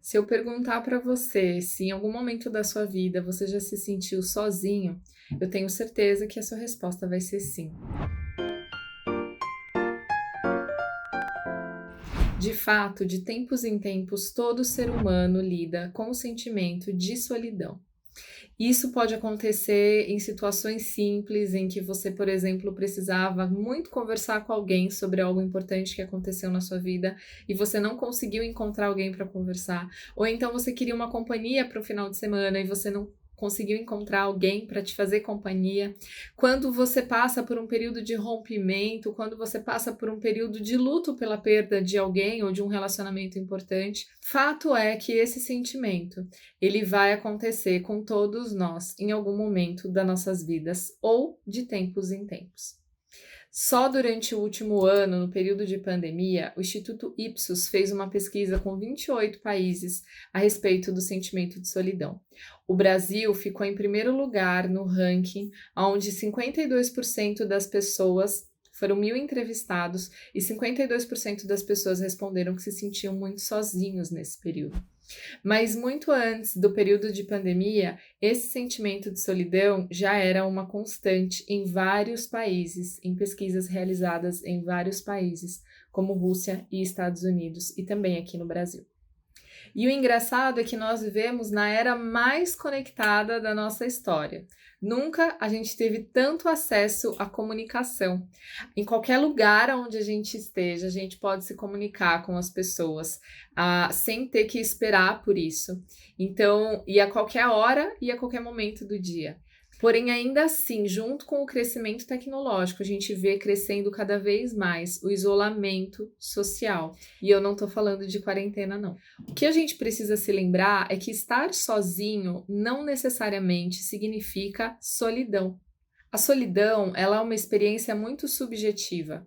Se eu perguntar para você se em algum momento da sua vida você já se sentiu sozinho, eu tenho certeza que a sua resposta vai ser sim. De fato, de tempos em tempos, todo ser humano lida com o sentimento de solidão. Isso pode acontecer em situações simples em que você, por exemplo, precisava muito conversar com alguém sobre algo importante que aconteceu na sua vida e você não conseguiu encontrar alguém para conversar, ou então você queria uma companhia para o final de semana e você não conseguiu encontrar alguém para te fazer companhia. Quando você passa por um período de rompimento, quando você passa por um período de luto pela perda de alguém ou de um relacionamento importante, fato é que esse sentimento ele vai acontecer com todos nós em algum momento das nossas vidas ou de tempos em tempos. Só durante o último ano, no período de pandemia, o Instituto Ipsos fez uma pesquisa com 28 países a respeito do sentimento de solidão. O Brasil ficou em primeiro lugar no ranking, onde 52% das pessoas foram 1.000 entrevistados e 52% das pessoas responderam que se sentiam muito sozinhos nesse período. Mas muito antes do período de pandemia, esse sentimento de solidão já era uma constante em vários países, em pesquisas realizadas em vários países, como Rússia e Estados Unidos, e também aqui no Brasil. E o engraçado é que nós vivemos na era mais conectada da nossa história. Nunca a gente teve tanto acesso à comunicação. Em qualquer lugar onde a gente esteja, a gente pode se comunicar com as pessoas, sem ter que esperar por isso. Então, e a qualquer hora e a qualquer momento do dia. Porém, ainda assim, junto com o crescimento tecnológico, a gente vê crescendo cada vez mais o isolamento social. E eu não estou falando de quarentena, não. O que a gente precisa se lembrar é que estar sozinho não necessariamente significa solidão. A solidão, ela é uma experiência muito subjetiva.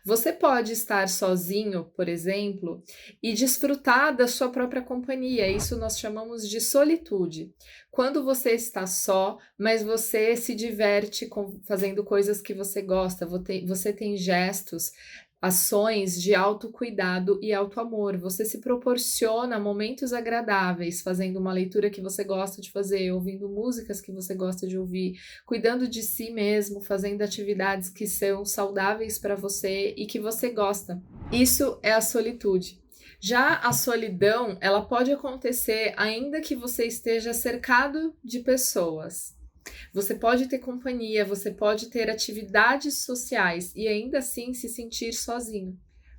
Você pode estar sozinho, por exemplo, e desfrutar da sua própria companhia. Isso nós chamamos de solitude. Quando você está só, mas você se diverte fazendo coisas que você gosta, você tem gestos, ações de autocuidado e autoamor. Você se proporciona momentos agradáveis, fazendo uma leitura que você gosta de fazer, ouvindo músicas que você gosta de ouvir, cuidando de si mesmo, fazendo atividades que são saudáveis para você e que você gosta. Isso é a solitude. Já a solidão, ela pode acontecer ainda que você esteja cercado de pessoas. Você pode ter companhia, você pode ter atividades sociais e ainda assim se sentir sozinho.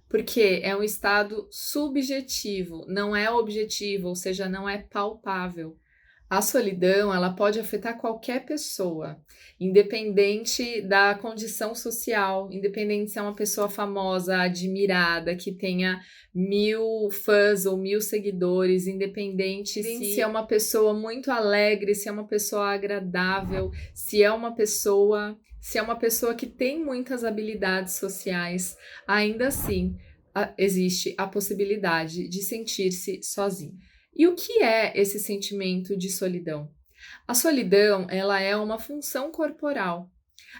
Porque é um estado subjetivo, não é objetivo, ou seja, não é palpável. A solidão, ela pode afetar qualquer pessoa, independente da condição social, independente se é uma pessoa famosa, admirada, que tenha 1.000 fãs ou 1.000 seguidores, independente se é uma pessoa muito alegre, se é uma pessoa agradável, se é uma pessoa que tem muitas habilidades sociais, ainda assim existe a possibilidade de sentir-se sozinho. E o que é esse sentimento de solidão? A solidão, ela é uma função corporal,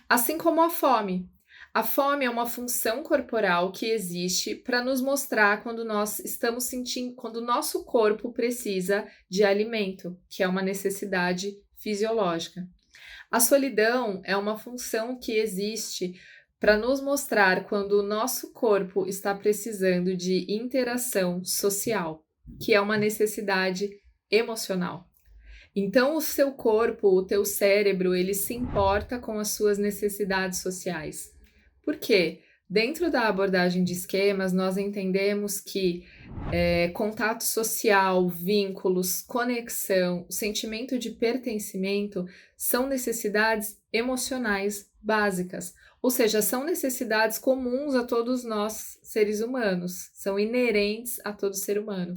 assim como a fome. A fome é uma função corporal que existe para nos mostrar quando nós estamos sentindo, quando o nosso corpo precisa de alimento, que é uma necessidade fisiológica. A solidão é uma função que existe para nos mostrar quando o nosso corpo está precisando de interação social, que é uma necessidade emocional. Então, o seu corpo, o teu cérebro, ele se importa com as suas necessidades sociais. Por quê? Dentro da abordagem de esquemas, nós entendemos que contato social, vínculos, conexão, sentimento de pertencimento são necessidades emocionais básicas, ou seja, são necessidades comuns a todos nós, seres humanos, são inerentes a todo ser humano.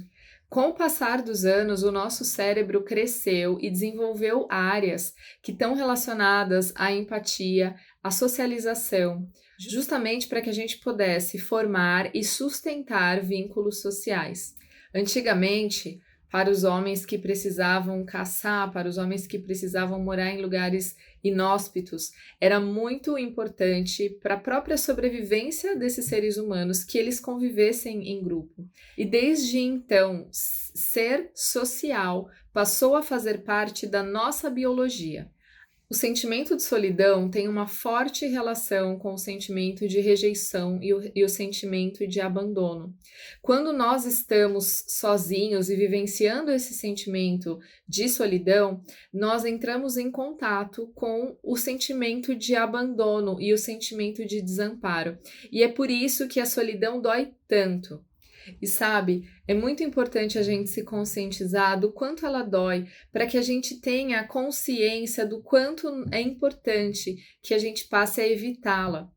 Com o passar dos anos, o nosso cérebro cresceu e desenvolveu áreas que estão relacionadas à empatia, à socialização, justamente para que a gente pudesse formar e sustentar vínculos sociais. Antigamente, para os homens que precisavam caçar, para os homens que precisavam morar em lugares inóspitos. Era muito importante para a própria sobrevivência desses seres humanos que eles convivessem em grupo. E desde então, ser social passou a fazer parte da nossa biologia. O sentimento de solidão tem uma forte relação com o sentimento de rejeição e o sentimento de abandono. Quando nós estamos sozinhos e vivenciando esse sentimento de solidão, nós entramos em contato com o sentimento de abandono e o sentimento de desamparo. E é por isso que a solidão dói tanto. E sabe, é muito importante a gente se conscientizar do quanto ela dói, para que a gente tenha consciência do quanto é importante que a gente passe a evitá-la.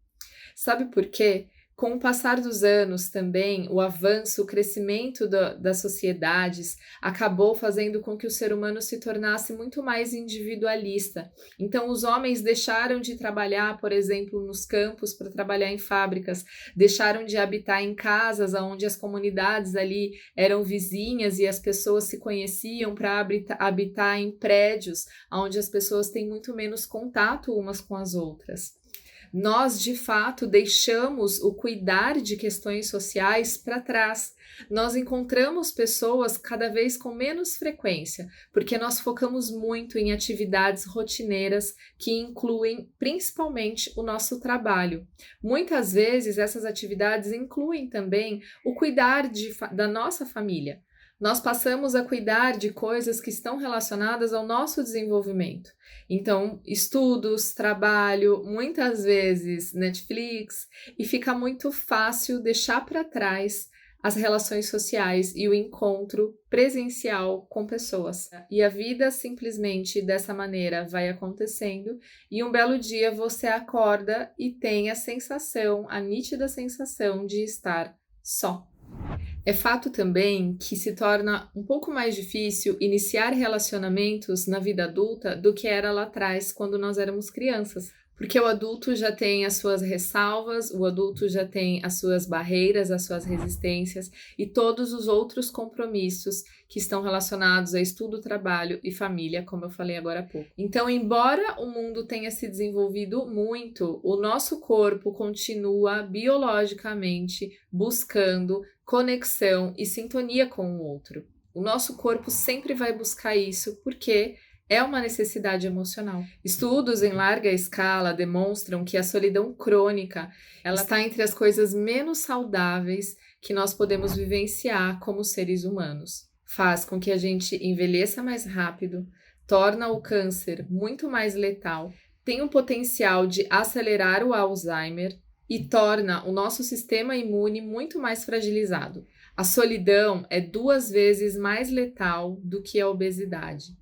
Sabe por quê? Com o passar dos anos também, o avanço, o crescimento das sociedades acabou fazendo com que o ser humano se tornasse muito mais individualista. Então, os homens deixaram de trabalhar, por exemplo, nos campos para trabalhar em fábricas, deixaram de habitar em casas onde as comunidades ali eram vizinhas e as pessoas se conheciam para habitar em prédios onde as pessoas têm muito menos contato umas com as outras. Nós, de fato, deixamos o cuidar de questões sociais para trás. Nós encontramos pessoas cada vez com menos frequência, porque nós focamos muito em atividades rotineiras que incluem principalmente o nosso trabalho. Muitas vezes essas atividades incluem também o cuidar da nossa família. Nós passamos a cuidar de coisas que estão relacionadas ao nosso desenvolvimento. Então, estudos, trabalho, muitas vezes Netflix, e fica muito fácil deixar para trás as relações sociais e o encontro presencial com pessoas. E a vida simplesmente dessa maneira vai acontecendo e um belo dia você acorda e tem a sensação, a nítida sensação de estar só. É fato também que se torna um pouco mais difícil iniciar relacionamentos na vida adulta do que era lá atrás, quando nós éramos crianças. Porque o adulto já tem as suas ressalvas, o adulto já tem as suas barreiras, as suas resistências e todos os outros compromissos que estão relacionados a estudo, trabalho e família, como eu falei agora há pouco. Então, embora o mundo tenha se desenvolvido muito, o nosso corpo continua biologicamente buscando conexão e sintonia com o outro. O nosso corpo sempre vai buscar isso porque é uma necessidade emocional. Estudos em larga escala demonstram que a solidão crônica ela está entre as coisas menos saudáveis que nós podemos vivenciar como seres humanos. Faz com que a gente envelheça mais rápido, torna o câncer muito mais letal, tem o potencial de acelerar o Alzheimer e torna o nosso sistema imune muito mais fragilizado. A solidão é 2 vezes mais letal do que a obesidade.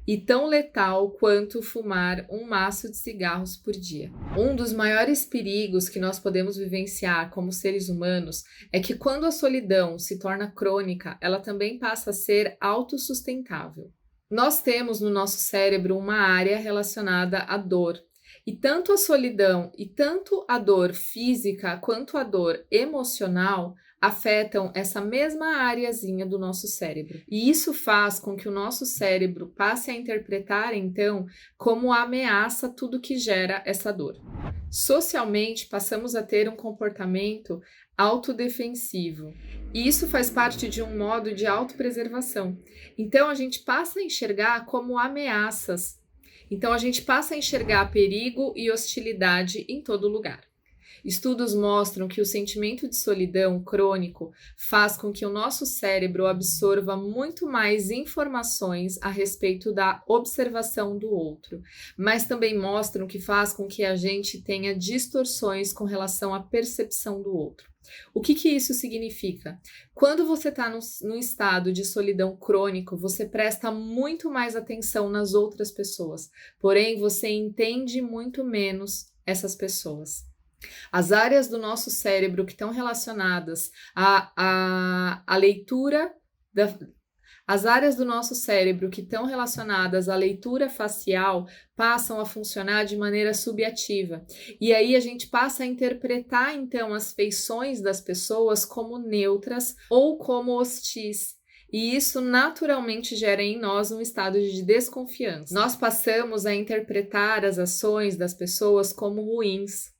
E tão letal quanto fumar um maço de cigarros por dia. Um dos maiores perigos que nós podemos vivenciar como seres humanos é que quando a solidão se torna crônica, ela também passa a ser autossustentável. Nós temos no nosso cérebro uma área relacionada à dor. E tanto a solidão e tanto a dor física quanto a dor emocional afetam essa mesma areazinha do nosso cérebro. E isso faz com que o nosso cérebro passe a interpretar, então, como ameaça tudo que gera essa dor. Socialmente, passamos a ter um comportamento autodefensivo. E isso faz parte de um modo de autopreservação. Então, a gente passa a enxergar como ameaças. Então, a gente passa a enxergar perigo e hostilidade em todo lugar. Estudos mostram que o sentimento de solidão crônico faz com que o nosso cérebro absorva muito mais informações a respeito da observação do outro, mas também mostram que faz com que a gente tenha distorções com relação à percepção do outro. O que isso significa? Quando você está num estado de solidão crônico, você presta muito mais atenção nas outras pessoas, porém você entende muito menos essas pessoas. As áreas do nosso cérebro que estão relacionadas à leitura as áreas do nosso cérebro que estão relacionadas à leitura facial passam a funcionar de maneira subativa. E aí a gente passa a interpretar, então, as feições das pessoas como neutras ou como hostis. e isso naturalmente gera em nós um estado de desconfiança. Nós passamos a interpretar as ações das pessoas como ruins,